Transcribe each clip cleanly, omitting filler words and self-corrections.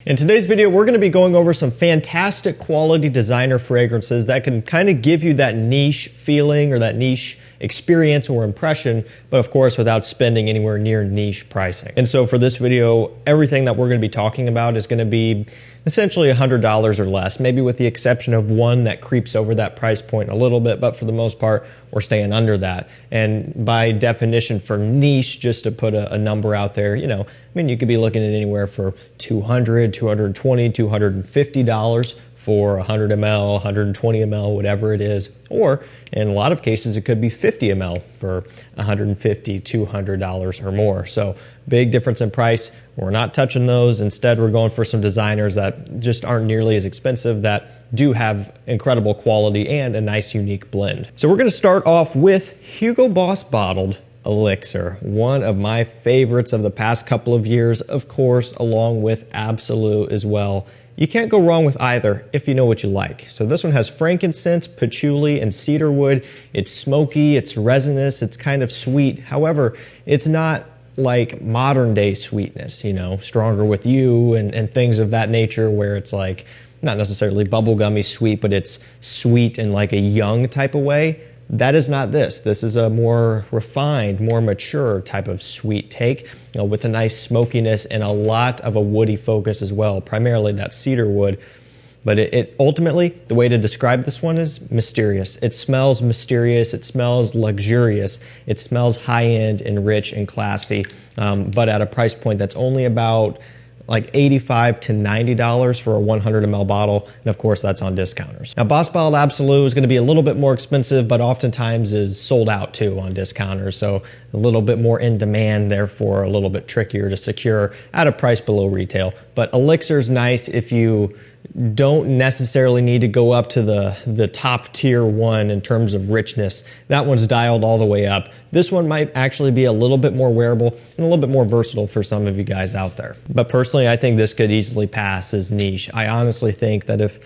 In today's video, we're going to be going over some fantastic quality designer fragrances that can kind of give you that niche feeling or that niche experience or impression, but of course without spending anywhere near niche pricing. And so for this video, everything that we're going to be talking about is going to be essentially $100 or less, maybe with the exception of one that creeps over that price point a little bit, but for the most part, we're staying under that. And by definition for niche, just to put a number out there, you know, I mean, you could be looking at anywhere for $200, $220, $250 for 100 ml, 120 ml, whatever it is. Or in a lot of cases, it could be 50 ml for $150, $200 or more. So big difference in price. We're not touching those. Instead, we're going for some designers that just aren't nearly as expensive, that do have incredible quality and a nice unique blend. So we're going to start off with Hugo Boss bottled Elixir, one of my favorites of the past couple of years, of course, along with Absolute as well. You can't go wrong with either if you know what you like. So this one has frankincense, patchouli, and cedarwood. It's smoky, it's resinous, it's kind of sweet. However, it's not like modern day sweetness, you know, Stronger With You and things of that nature, where it's like not necessarily bubblegummy sweet, but it's sweet in like a young type of way. That is not this. This is a more refined, more mature type of sweet take, you know, with a nice smokiness and a lot of a woody focus as well, primarily that cedar wood. But it ultimately, the way to describe this one is mysterious. It smells mysterious, it smells luxurious, it smells high-end and rich and classy, but at a price point that's only about like $85 to $90 for a 100 ml bottle, and of course that's on discounters. Now Boss Bottled Absolute is going to be a little bit more expensive, but oftentimes is sold out too on discounters, so a little bit more in demand, therefore a little bit trickier to secure at a price below retail. But Elixir's nice if you don't necessarily need to go up to the top tier one in terms of richness. That one's dialed all the way up. This one might actually be a little bit more wearable and a little bit more versatile for some of you guys out there. But personally, I think this could easily pass as niche. I honestly think that if,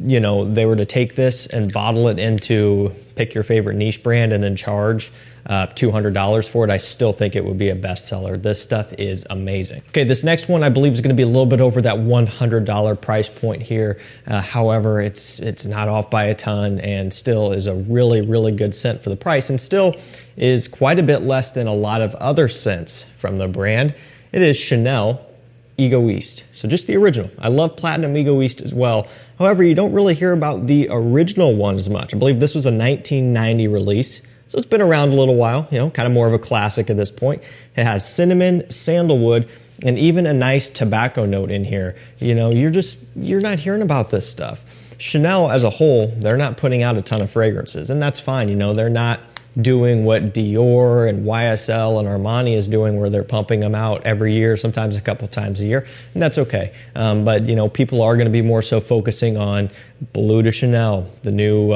you know, they were to take this and bottle it into, pick your favorite niche brand and then charge $200 for it, I still think it would be a bestseller. This stuff is amazing. Okay, this next one I believe is going to be a little bit over that $100 price point here. However, it's not off by a ton and still is a really, really good scent for the price, and still is quite a bit less than a lot of other scents from the brand. It is Chanel Egoiste. So just the original. I love Platinum Egoiste as well. However, you don't really hear about the original one as much. I believe this was a 1990 release. So it's been around a little while, you know, kind of more of a classic at this point. It has cinnamon, sandalwood, and even a nice tobacco note in here. You know, you're not hearing about this stuff. Chanel as a whole, they're not putting out a ton of fragrances, and that's fine. You know, they're not doing what Dior and YSL and Armani is doing, where they're pumping them out every year, sometimes a couple times a year, and that's okay. But you know, people are going to be more so focusing on Bleu de Chanel, the new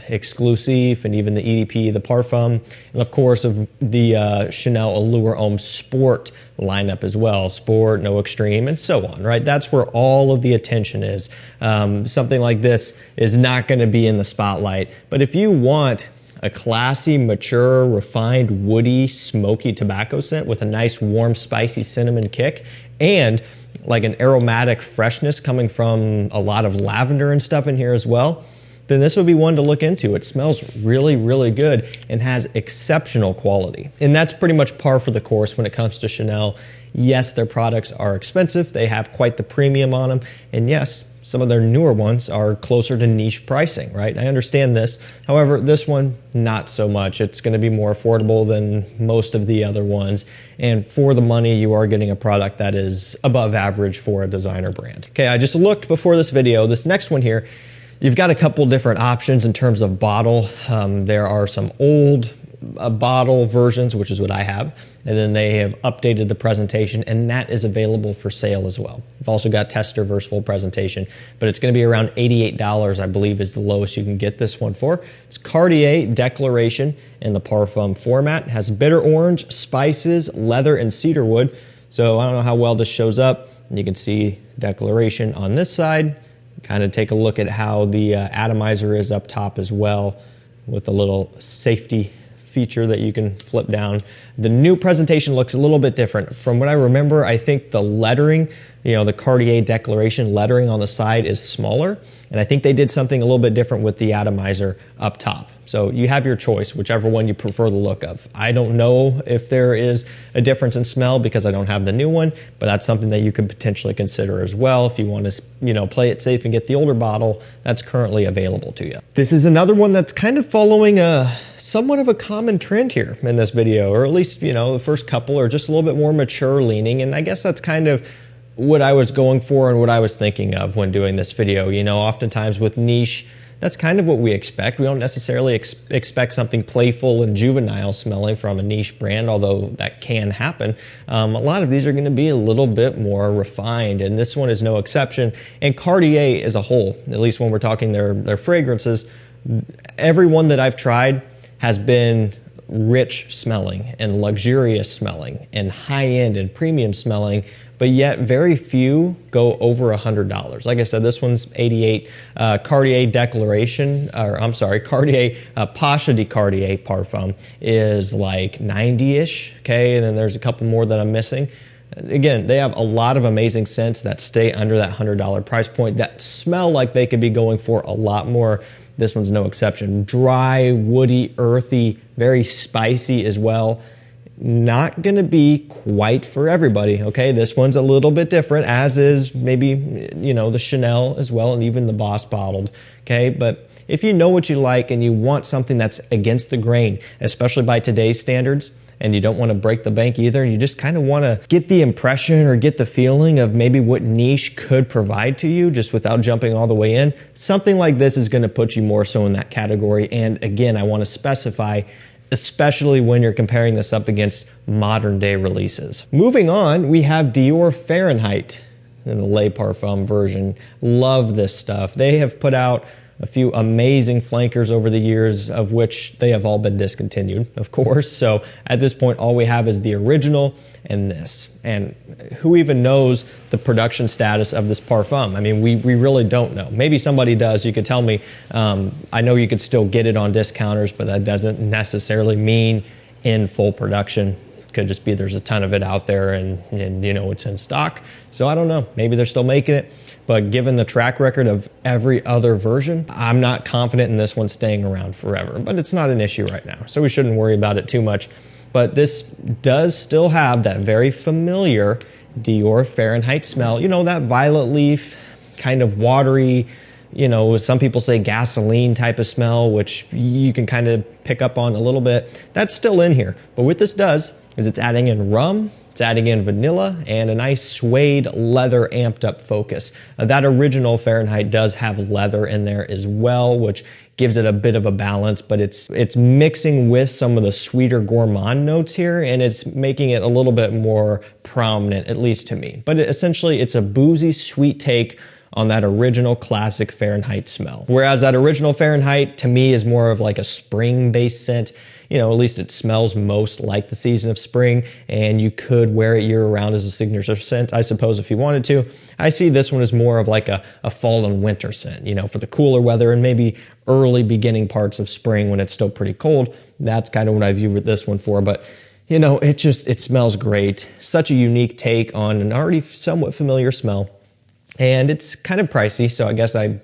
exclusive, and even the EDP, the Parfum, and of course of the Chanel Allure Homme Sport lineup as well, Sport, No Extreme, and so on, right? That's where all of the attention is. Something like this is not going to be in the spotlight, but if you want a classy, mature, refined, woody, smoky tobacco scent with a nice, warm, spicy cinnamon kick, and like an aromatic freshness coming from a lot of lavender and stuff in here as well, then this would be one to look into. It smells really, really good and has exceptional quality. And that's pretty much par for the course when it comes to Chanel. Yes, their products are expensive. They have quite the premium on them. And yes, some of their newer ones are closer to niche pricing, right? I understand this. However, this one, not so much. It's going to be more affordable than most of the other ones. And for the money, you are getting a product that is above average for a designer brand. Okay, I just looked before this video. This next one here, you've got a couple different options in terms of bottle. There are some old bottle versions, which is what I have, and then they have updated the presentation, and that is available for sale as well. I've also got tester versus full presentation, but it's going to be around $88, I believe, is the lowest you can get this one for. It's Cartier Declaration in the Parfum format. It has bitter orange, spices, leather, and cedarwood. So I don't know how well this shows up. You can see Declaration on this side. Kind of take a look at how the atomizer is up top as well, with a little safety feature that you can flip down. The new presentation looks a little bit different. From what I remember, I think the lettering the Cartier declaration lettering on the side is smaller. And I think they did something a little bit different with the atomizer up top. So you have your choice, whichever one you prefer the look of. I don't know if there is a difference in smell because I don't have the new one, but that's something that you could potentially consider as well if you want to, play it safe and get the older bottle that's currently available to you. This is another one that's kind of following somewhat of a common trend here in this video, or at least, the first couple are just a little bit more mature leaning, and I guess that's kind of what I was going for and what I was thinking of when doing this video. Oftentimes with niche, that's kind of what we expect. We don't necessarily expect something playful and juvenile smelling from a niche brand, although that can happen. A lot of these are going to be a little bit more refined, and this one is no exception. And Cartier as a whole, at least when we're talking their fragrances, every one that I've tried has been rich smelling and luxurious smelling and high-end and premium smelling, but yet very few go over $100. Like I said, this one's 88. Cartier Declaration, Cartier Pasha de Cartier Parfum is like 90-ish, okay? And then there's a couple more that I'm missing. Again, they have a lot of amazing scents that stay under that $100 price point that smell like they could be going for a lot more. This one's no exception. Dry, woody, earthy, very spicy as well. Not going to be quite for everybody, okay? This one's a little bit different, as is maybe, the Chanel as well, and even the Boss bottled, okay? But if you know what you like and you want something that's against the grain, especially by today's standards, and you don't want to break the bank either, and you just kind of want to get the impression or get the feeling of maybe what niche could provide to you just without jumping all the way in, something like this is going to put you more so in that category. And again, I want to specify, especially when you're comparing this up against modern day releases. Moving on, we have Dior Fahrenheit in the Le Parfum version. Love this stuff. They have put out a few amazing flankers over the years, of which they have all been discontinued, of course. So at this point, all we have is the original and this. And who even knows the production status of this Parfum? I mean, we really don't know. Maybe somebody does. You could tell me. I know you could still get it on discounters, but that doesn't necessarily mean in full production. Could just be there's a ton of it out there and it's in stock. So I don't know. Maybe they're still making it. But given the track record of every other version, I'm not confident in this one staying around forever. But it's not an issue right now, so we shouldn't worry about it too much. But this does still have that very familiar Dior Fahrenheit smell. That violet leaf, kind of watery, some people say gasoline type of smell, which you can kind of pick up on a little bit. That's still in here. But what this does is it's adding in rum, it's adding in vanilla, and a nice suede leather amped up focus. That original Fahrenheit does have leather in there as well, which gives it a bit of a balance, but it's mixing with some of the sweeter gourmand notes here, and it's making it a little bit more prominent, at least to me. But essentially, it's a boozy, sweet take on that original classic Fahrenheit smell. Whereas that original Fahrenheit, to me, is more of like a spring-based scent. At least it smells most like the season of spring, and you could wear it year-round as a signature scent, I suppose, if you wanted to. I see this one as more of like a fall and winter scent, for the cooler weather and maybe early beginning parts of spring when it's still pretty cold. That's kind of what I view this one for, but it smells great. Such a unique take on an already somewhat familiar smell, and it's kind of pricey, so I guess I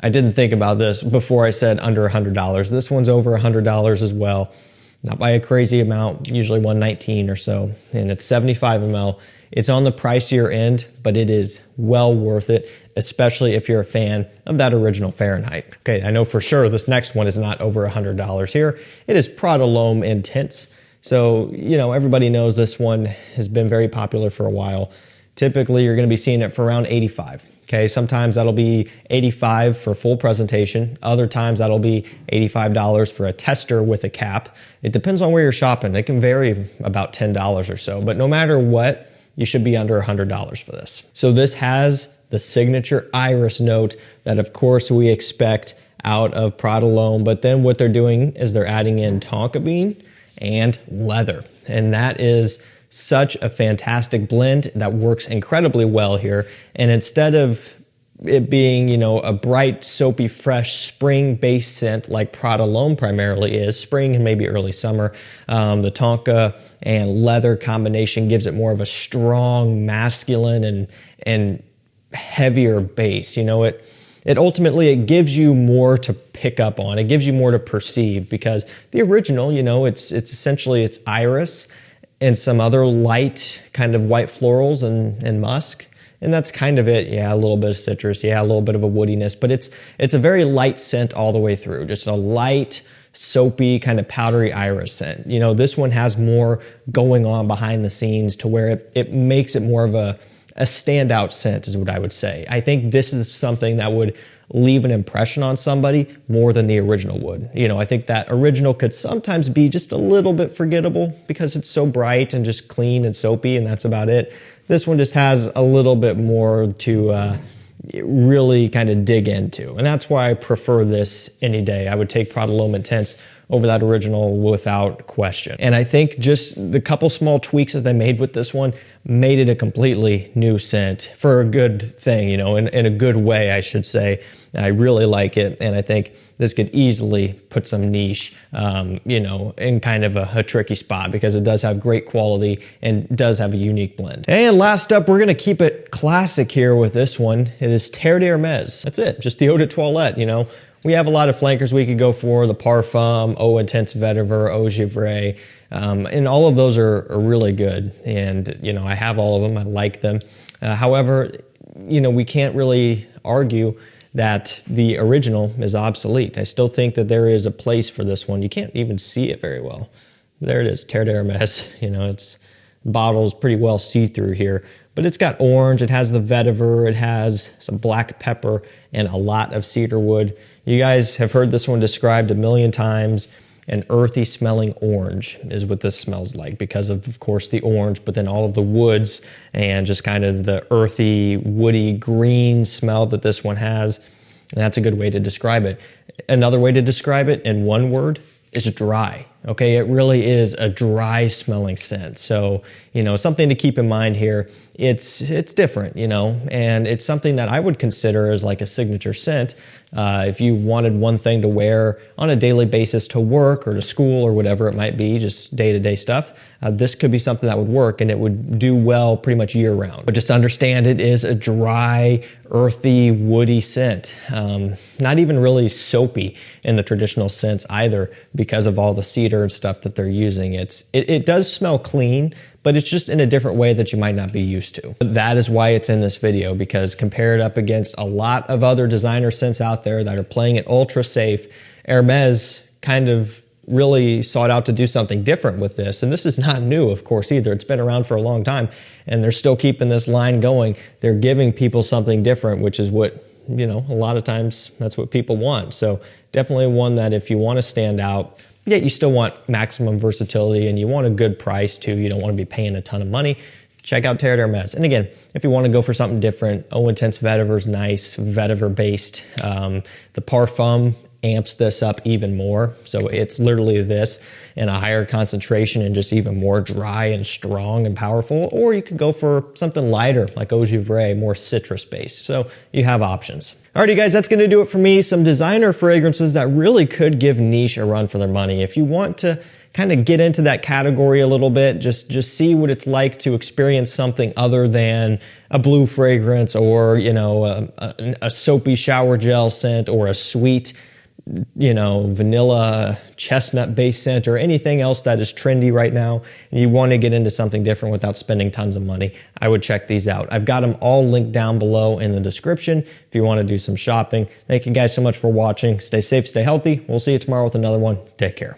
didn't think about this before I said under $100. This one's over $100 as well. Not by a crazy amount, usually $119 or so, and it's 75 ml. It's on the pricier end, but it is well worth it, especially if you're a fan of that original Fahrenheit. Okay, I know for sure this next one is not over $100 here. It is Prada L'Homme Intense. So, everybody knows this one has been very popular for a while. Typically, you're going to be seeing it for around $85. Okay, sometimes that'll be $85 for full presentation. Other times that'll be $85 for a tester with a cap. It depends on where you're shopping. It can vary about $10 or so, but no matter what, you should be under $100 for this. So this has the signature iris note that, of course, we expect out of Prada L'Homme, but then what they're doing is they're adding in tonka bean and leather, and that is such a fantastic blend that works incredibly well here. And instead of it being, you know, a bright, soapy, fresh spring-based scent like Prada L'Homme primarily is, spring and maybe early summer. The tonka and leather combination gives it more of a strong, masculine and heavier base. You know, it ultimately, it gives you more to pick up on. It gives you more to perceive, because the original, you know, it's essentially it's iris and some other light kind of white florals and musk. And that's kind of it. Yeah, a little bit of citrus. Yeah, a little bit of a woodiness, but it's a very light scent all the way through. Just a light, soapy, kind of powdery iris scent. You know, this one has more going on behind the scenes to where it makes it more of a standout scent is what I would say. I think this is something that would leave an impression on somebody more than the original would. You know, I think that original could sometimes be just a little bit forgettable because it's so bright and just clean and soapy, and that's about it. This one just has a little bit more to really kind of dig into, and that's why I prefer this any day. I would take Prada L'Homme Intense over that original without question. And I think just the couple small tweaks that they made with this one made it a completely new scent for a good thing, you know, in a good way, I should say. I really like it, and I think this could easily put some niche, you know, in kind of a tricky spot, because it does have great quality and does have a unique blend. And last up, we're gonna keep it classic here with this one. It is Terre d'Hermès. That's it, just the Eau de Toilette, you know. We have a lot of flankers we could go for, the Parfum, Eau Intense Vetiver, Eau Givre, and all of those are really good. And, you know, I have all of them, I like them. However, you know, we can't really argue that the original is obsolete. I still think that there is a place for this one. You can't even see it very well. There it is, Terre d'Hermès. You know, it's bottle's pretty well see-through here, but it's got orange, it has the vetiver, it has some black pepper, and a lot of cedar wood. You guys have heard this one described a million times. An earthy smelling orange is what this smells like, because of course, the orange, but then all of the woods and just kind of the earthy, woody, green smell that this one has. And that's a good way to describe it. Another way to describe it in one word is dry. Okay, it really is a dry smelling scent. So, you know, something to keep in mind here. It's different, you know, and it's something that I would consider as like a signature scent. If you wanted one thing to wear on a daily basis to work or to school or whatever it might be, just day-to-day stuff, this could be something that would work, and it would do well pretty much year-round. But just understand it is a dry, earthy, woody scent. Not even really soapy in the traditional sense either, because of all the cedar and stuff that they're using. It does smell clean, but it's just in a different way that you might not be used to. That is why it's in this video, because compared up against a lot of other designer scents out there that are playing it ultra safe, Hermès kind of really sought out to do something different with this. And this is not new, of course, either. It's been around for a long time, and they're still keeping this line going. They're giving people something different, which is what, you know, a lot of times that's what people want. So definitely one that if you want to stand out, yet you still want maximum versatility and you want a good price too, you don't want to be paying a ton of money, check out Terre d'Hermès. And again, if you want to go for something different, Eau Intense Vetiver is nice, vetiver based. The Parfum amps this up even more. So it's literally this in a higher concentration and just even more dry and strong and powerful. Or you could go for something lighter like Eau Givre, more citrus based. So you have options. Alrighty guys, that's gonna do it for me. Some designer fragrances that really could give niche a run for their money. If you want to kind of get into that category a little bit, just see what it's like to experience something other than a blue fragrance or, you know, a soapy shower gel scent or a sweet, you know, vanilla chestnut based scent or anything else that is trendy right now, and you want to get into something different without spending tons of money, I would check these out. I've got them all linked down below in the description if you want to do some shopping. Thank you guys so much for watching. Stay safe, stay healthy. We'll see you tomorrow with another one. Take care.